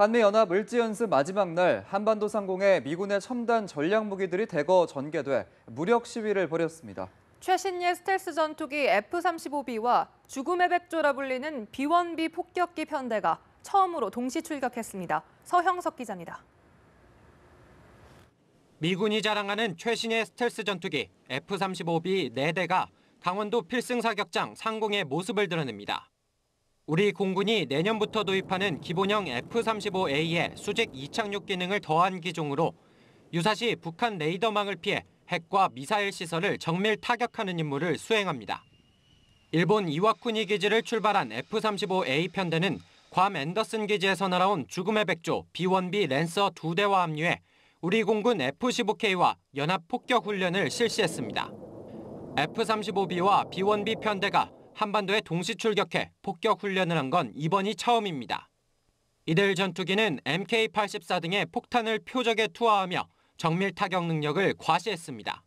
한미연합 을지연습 마지막 날 한반도 상공에 미군의 첨단 전략 무기들이 대거 전개돼 무력 시위를 벌였습니다. 최신의 스텔스 전투기 F-35B와 죽음의 백조라 불리는 B-1B 폭격기 편대가 처음으로 동시 출격했습니다. 서형석 기자입니다. 미군이 자랑하는 최신의 스텔스 전투기 F-35B 4대가 강원도 필승사격장 상공의 모습을 드러냅니다. 우리 공군이 내년부터 도입하는 기본형 F-35A의 수직 이착륙 기능을 더한 기종으로 유사시 북한 레이더망을 피해 핵과 미사일 시설을 정밀 타격하는 임무를 수행합니다. 일본 이와쿠니 기지를 출발한 F-35A 편대는 괌 앤더슨 기지에서 날아온 죽음의 백조 B-1B 랜서 2대와 합류해 우리 공군 F-15K와 연합 폭격 훈련을 실시했습니다. F-35B와 B-1B 편대가 한반도에 동시 출격해 폭격 훈련을 한 건 이번이 처음입니다. 이들 전투기는 MK-84 등의 폭탄을 표적에 투하하며 정밀 타격 능력을 과시했습니다.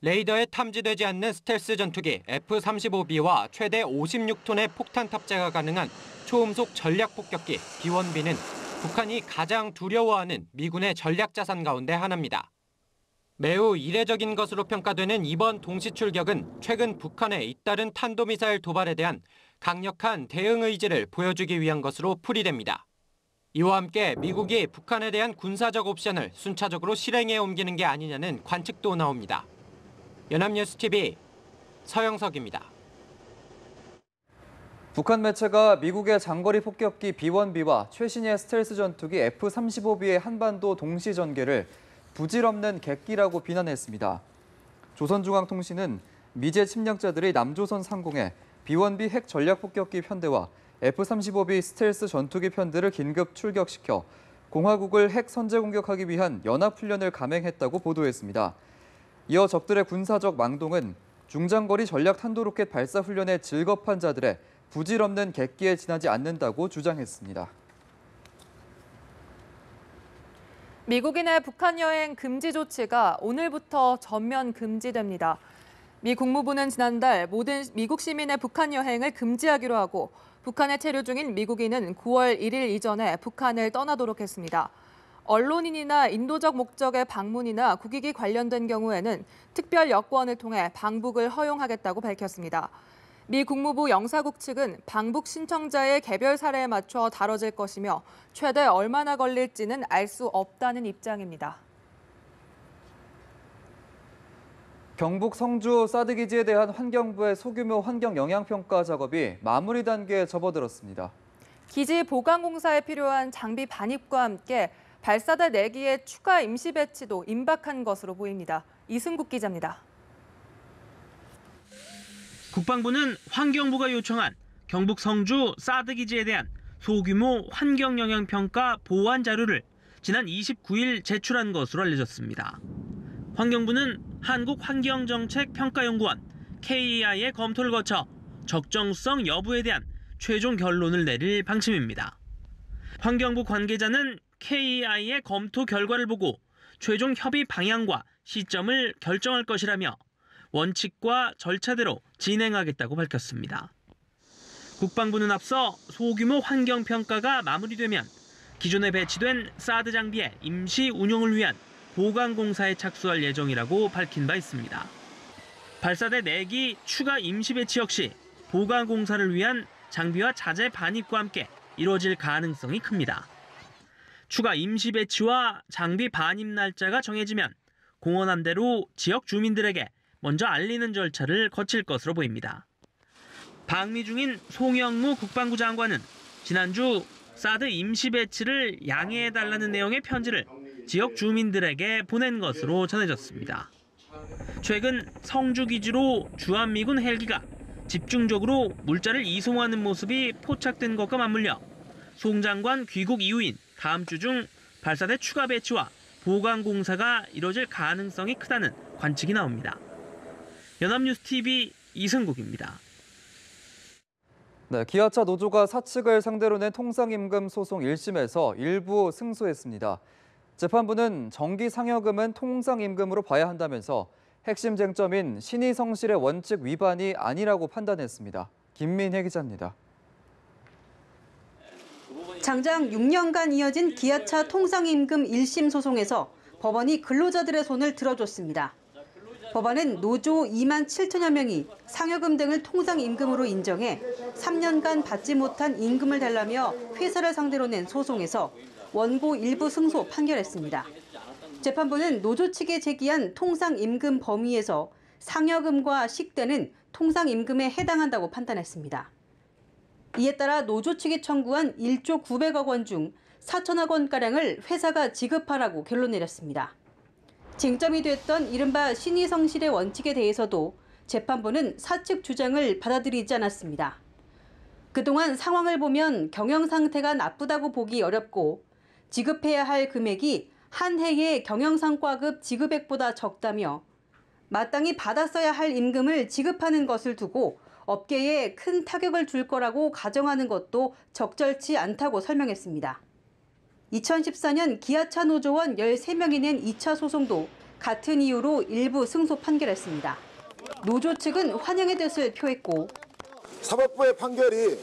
레이더에 탐지되지 않는 스텔스 전투기 F-35B와 최대 56톤의 폭탄 탑재가 가능한 초음속 전략 폭격기 B-1B는 북한이 가장 두려워하는 미군의 전략 자산 가운데 하나입니다. 매우 이례적인 것으로 평가되는 이번 동시 출격은 최근 북한의 잇따른 탄도미사일 도발에 대한 강력한 대응 의지를 보여주기 위한 것으로 풀이됩니다. 이와 함께 미국이 북한에 대한 군사적 옵션을 순차적으로 실행에 옮기는 게 아니냐는 관측도 나옵니다. 연합뉴스TV 서영석입니다. 북한 매체가 미국의 장거리 폭격기 B-1B와 최신의 스텔스 전투기 F-35B의 한반도 동시 전개를 부질없는 객기라고 비난했습니다. 조선중앙통신은 미제 침략자들이 남조선 상공에 B-1B 핵 전략 폭격기 편대와 F-35B 스텔스 전투기 편대를 긴급 출격시켜 공화국을 핵 선제 공격하기 위한 연합훈련을 감행했다고 보도했습니다. 이어 적들의 군사적 망동은 중장거리 전략 탄도로켓 발사 훈련에 질겁한 자들의 부질없는 객기에 지나지 않는다고 주장했습니다. 미국인의 북한 여행 금지 조치가 오늘부터 전면 금지됩니다. 미 국무부는 지난달 모든 미국 시민의 북한 여행을 금지하기로 하고 북한에 체류 중인 미국인은 9월 1일 이전에 북한을 떠나도록 했습니다. 언론인이나 인도적 목적의 방문이나 국익이 관련된 경우에는 특별 여권을 통해 방북을 허용하겠다고 밝혔습니다. 미 국무부 영사국 측은 방북 신청자의 개별 사례에 맞춰 다뤄질 것이며 최대 얼마나 걸릴지는 알 수 없다는 입장입니다. 경북 성주 사드 기지에 대한 환경부의 소규모 환경 영향평가 작업이 마무리 단계에 접어들었습니다. 기지 보강공사에 필요한 장비 반입과 함께 발사대 4기의 추가 임시 배치도 임박한 것으로 보입니다. 이승국 기자입니다. 국방부는 환경부가 요청한 경북 성주 사드 기지에 대한 소규모 환경영향평가 보완 자료를 지난 29일 제출한 것으로 알려졌습니다. 환경부는 한국환경정책평가연구원 KEI의 검토를 거쳐 적정성 여부에 대한 최종 결론을 내릴 방침입니다. 환경부 관계자는 KEI의 검토 결과를 보고 최종 협의 방향과 시점을 결정할 것이라며 원칙과 절차대로 진행하겠다고 밝혔습니다. 국방부는 앞서 소규모 환경평가가 마무리되면 기존에 배치된 사드 장비의 임시 운용을 위한 보강공사에 착수할 예정이라고 밝힌 바 있습니다. 발사대 4기 추가 임시 배치 역시 보강공사를 위한 장비와 자재 반입과 함께 이루어질 가능성이 큽니다. 추가 임시 배치와 장비 반입 날짜가 정해지면 공언한 대로 지역 주민들에게 먼저 알리는 절차를 거칠 것으로 보입니다. 방미 중인 송영무 국방부 장관은 지난주 사드 임시 배치를 양해해달라는 내용의 편지를 지역 주민들에게 보낸 것으로 전해졌습니다. 최근 성주 기지로 주한미군 헬기가 집중적으로 물자를 이송하는 모습이 포착된 것과 맞물려 송 장관 귀국 이후인 다음 주 중 발사대 추가 배치와 보강 공사가 이뤄질 가능성이 크다는 관측이 나옵니다. 연합뉴스TV 이승국입니다. 네, 기아차 노조가 사측을 상대로 낸 통상임금 소송 1심에서 일부 승소했습니다. 재판부는 정기 상여금은 통상임금으로 봐야 한다면서 핵심 쟁점인 신의 성실의 원칙 위반이 아니라고 판단했습니다. 김민혜 기자입니다. 장장 6년간 이어진 기아차 통상임금 1심 소송에서 법원이 근로자들의 손을 들어줬습니다. 법원은 노조 2만 7천여 명이 상여금 등을 통상임금으로 인정해 3년간 받지 못한 임금을 달라며 회사를 상대로 낸 소송에서 원고 일부 승소 판결했습니다. 재판부는 노조 측에 제기한 통상임금 범위에서 상여금과 식대는 통상임금에 해당한다고 판단했습니다. 이에 따라 노조 측이 청구한 1조 900억 원 중 4천억 원가량을 회사가 지급하라고 결론 내렸습니다. 쟁점이 됐던 이른바 신의성실의 원칙에 대해서도 재판부는 사측 주장을 받아들이지 않았습니다. 그동안 상황을 보면 경영 상태가 나쁘다고 보기 어렵고 지급해야 할 금액이 한 해의 경영성과급 지급액보다 적다며 마땅히 받았어야 할 임금을 지급하는 것을 두고 업계에 큰 타격을 줄 거라고 가정하는 것도 적절치 않다고 설명했습니다. 2014년 기아차 노조원 13명이 낸 2차 소송도 같은 이유로 일부 승소 판결했습니다. 노조 측은 환영의 뜻을 표했고 사법부의 판결이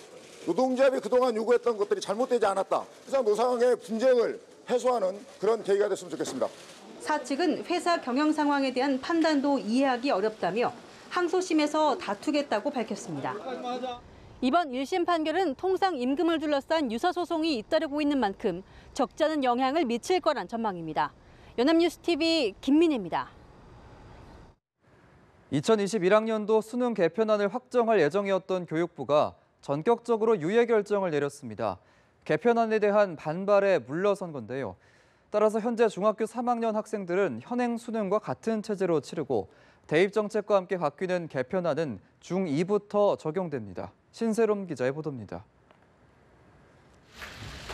노동조합이 그동안 요구했던 것들이 잘못되지 않았다. 그래서 노상의 분쟁을 해소하는 그런 계기가 됐으면 좋겠습니다. 사측은 회사 경영 상황에 대한 판단도 이해하기 어렵다며 항소심에서 다투겠다고 밝혔습니다. 이번 1심 판결은 통상임금을 둘러싼 유사소송이 잇따르고 있는 만큼 적지 않은 영향을 미칠 거란 전망입니다. 연합뉴스TV 김민혜입니다. 2021학년도 수능 개편안을 확정할 예정이었던 교육부가 전격적으로 유예 결정을 내렸습니다. 개편안에 대한 반발에 물러선 건데요. 따라서 현재 중학교 3학년 학생들은 현행 수능과 같은 체제로 치르고 대입 정책과 함께 바뀌는 개편안은 중2부터 적용됩니다. 신세롬 기자의 보도입니다.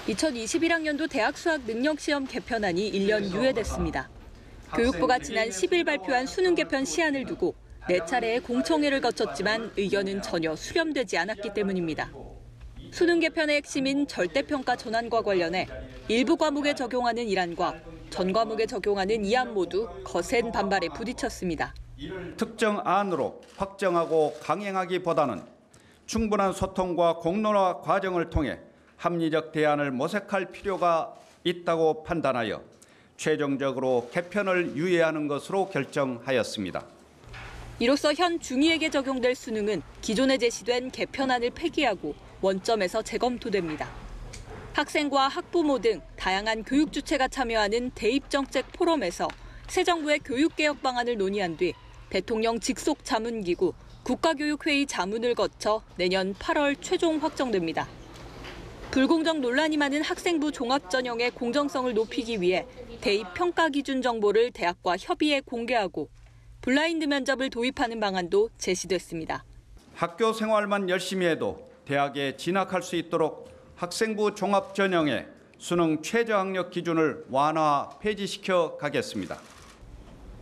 2021학년도 대학 수학 능력시험 개편안이 1년 유예됐습니다. 교육부가 지난 10일 발표한 수능 개편 시한을 두고 4차례의 공청회를 거쳤지만 의견은 전혀 수렴되지 않았기 때문입니다. 수능 개편의 핵심인 절대평가 전환과 관련해 일부 과목에 적용하는 1안과 전 과목에 적용하는 2안 모두 거센 반발에 부딪혔습니다. 특정 안으로 확정하고 강행하기보다는 충분한 소통과 공론화 과정을 통해 합리적 대안을 모색할 필요가 있다고 판단하여 최종적으로 개편을 유예하는 것으로 결정하였습니다. 이로써 현 중2에게 적용될 수능은 기존에 제시된 개편안을 폐기하고 원점에서 재검토됩니다. 학생과 학부모 등 다양한 교육 주체가 참여하는 대입정책 포럼에서 새 정부의 교육개혁 방안을 논의한 뒤 대통령 직속 자문기구 국가교육회의 자문을 거쳐 내년 8월 최종 확정됩니다. 불공정 논란이 많은 학생부 종합전형의 공정성을 높이기 위해 대입 평가 기준 정보를 대학과 협의해 공개하고 블라인드 면접을 도입하는 방안도 제시됐습니다. 학교 생활만 열심히 해도 대학에 진학할 수 있도록 학생부 종합전형의 수능 최저학력 기준을 완화 폐지시켜 가겠습니다.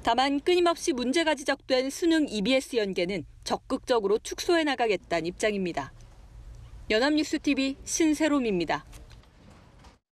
다만 끊임없이 문제가 지적된 수능 EBS 연계는 적극적으로 축소해 나가겠다는 입장입니다. 연합뉴스TV 신세롬입니다.